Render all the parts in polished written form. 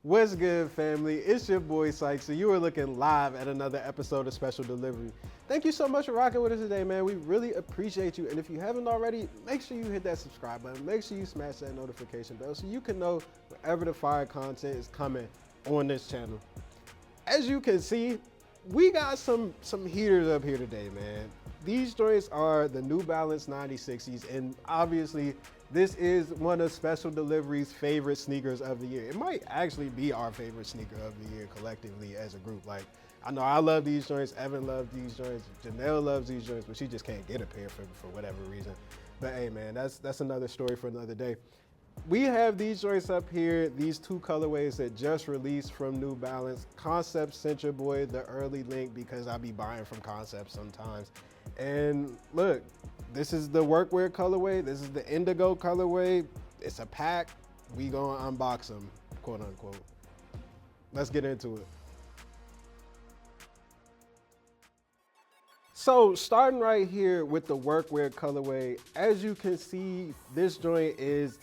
What's good, family? It's your boy Sykes, and you are looking live at another episode of Special Delivery. Thank you so much for rocking with us today, man. We really appreciate you. And if you haven't already, make sure you hit that subscribe button. Make sure you smash that notification bell so you can know whenever the fire content is coming on this channel. As you can see, we got some heaters up here today, man. These joints are the New Balance 9060s, and obviously this is one of Special Delivery's favorite sneakers of the year. It might actually be our favorite sneaker of the year collectively as a group. Like, I know I love these joints, Evan loves these joints, Janelle loves these joints, but she just can't get a pair for whatever reason. But hey, man, that's another story for another day. We have these joints up here, these two colorways that just released from New Balance. Concept sent your boy the early link because I be buying from Concept sometimes. And look, this is the Workwear colorway. This is the Indigo colorway. It's a pack. We gonna unbox them, quote unquote. Let's get into it. So starting right here with the Workwear colorway, as you can see, this joint is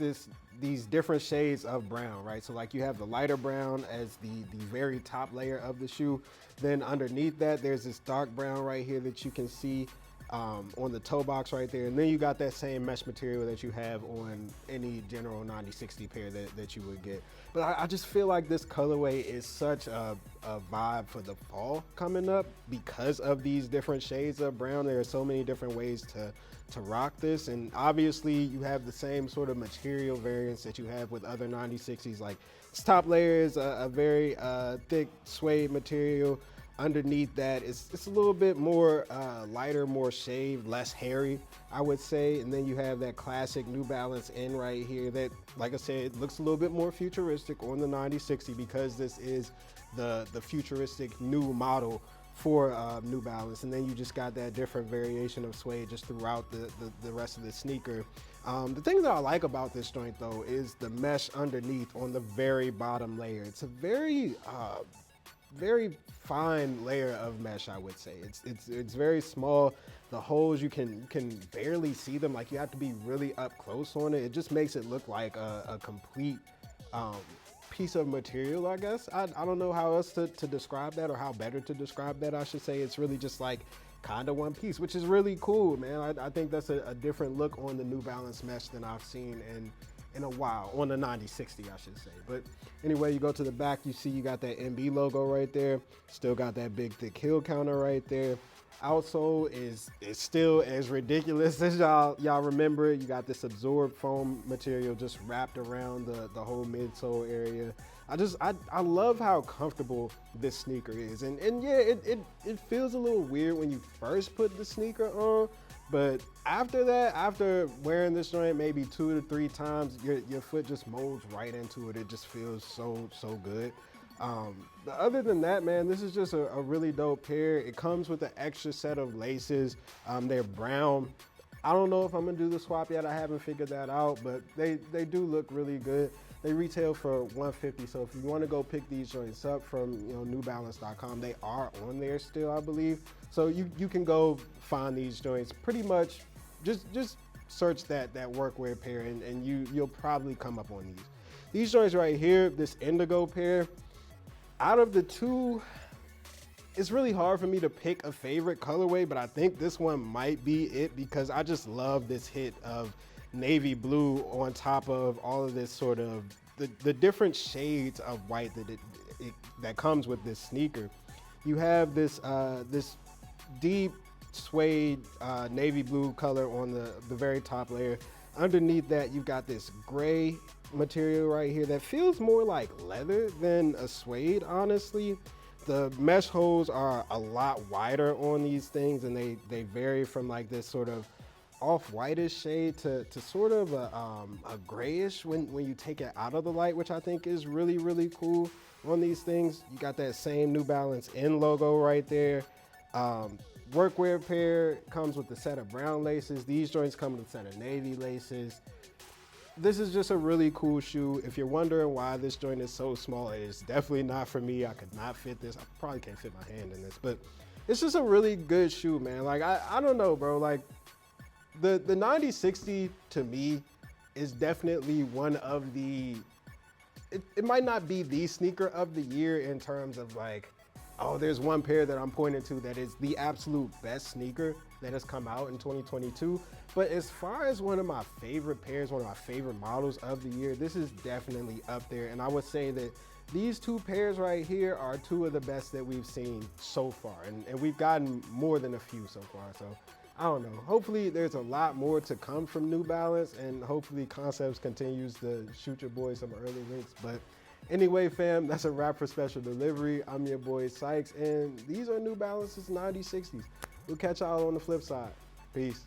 these different shades of brown, right? So like you have the lighter brown as the very top layer of the shoe. Then underneath that, there's this dark brown right here that you can see on the toe box right there. And then you got that same mesh material that you have on any general 9060 pair that you would get. But I just feel like this colorway is such a vibe for the fall coming up because of these different shades of brown. There are so many different ways to rock this, and obviously you have the same sort of material variance that you have with other 9060s. Like this top layer is a very thick suede material. Underneath that, it's a little bit more lighter, more shaved, less hairy, I would say. And then you have that classic New Balance N right here that, like I said, it looks a little bit more futuristic on the 9060 because this is the futuristic new model for New Balance. And then you just got that different variation of suede just throughout the rest of the sneaker. The thing that I like about this joint though is the mesh underneath on the very bottom layer. It's a very fine layer of mesh, I would say. It's very small. The holes, you can barely see them. Like, you have to be really up close on it. It just makes it look like a complete piece of material, I guess. I don't know how else to describe that, or how better to describe that, I should say. It's really just like kind of one piece, which is really cool, man. I think that's a different look on the New Balance mesh than I've seen in a while, on the 9060, I should say. But anyway, you go to the back, you see you got that MB logo right there. Still got that big thick heel counter right there. Outsole is still as ridiculous as y'all remember. You got this absorbed foam material just wrapped around the whole midsole area. I love how comfortable this sneaker is. And yeah, it feels a little weird when you first put the sneaker on. But after that, after wearing this joint maybe 2 to 3 times, your foot just molds right into it. It just feels so good. Other than that, man, this is just a really dope pair. It comes with an extra set of laces. They're brown. I don't know if I'm gonna do the swap yet. I haven't figured that out, but they do look really good. They retail for $150. So if you want to go pick these joints up from newbalance.com, they are on there still, I believe. So you can go find these joints pretty much. Just search that Workwear pair, and you'll probably come up on these. These joints right here, this Indigo pair, out of the two, it's really hard for me to pick a favorite colorway, but I think this one might be it because I just love this hit of navy blue on top of all of this sort of the different shades of white that comes with this sneaker. You have this this deep suede navy blue color on the very top layer. Underneath that, you've got this gray material right here that feels more like leather than a suede, honestly. The mesh holes are a lot wider on these things, and they vary from like this sort of off-whitish shade to sort of a grayish when you take it out of the light, which I think is really cool on these things. You got that same New Balance N logo right there. Workwear pair comes with a set of brown laces. These joints come with a set of navy laces. This is just a really cool shoe. If you're wondering why this joint is so small, it is definitely not for me. I could not fit this. I probably can't fit my hand in this, but it's just a really good shoe, man. Like, I don't know, bro. Like, the 9060 to me is definitely one of the it might not be the sneaker of the year in terms of like, oh, there's one pair that I'm pointing to that is the absolute best sneaker that has come out in 2022. But as far as one of my favorite pairs, one of my favorite models of the year, this is definitely up there. And I would say that these two pairs right here are two of the best that we've seen so far. And we've gotten more than a few so far. So I don't know. Hopefully there's a lot more to come from New Balance, and hopefully Concepts continues to shoot your boy some early links. But anyway, fam, that's a wrap for Special Delivery. I'm your boy Sykes, and these are New Balance's 9060s. We'll catch y'all on the flip side. Peace.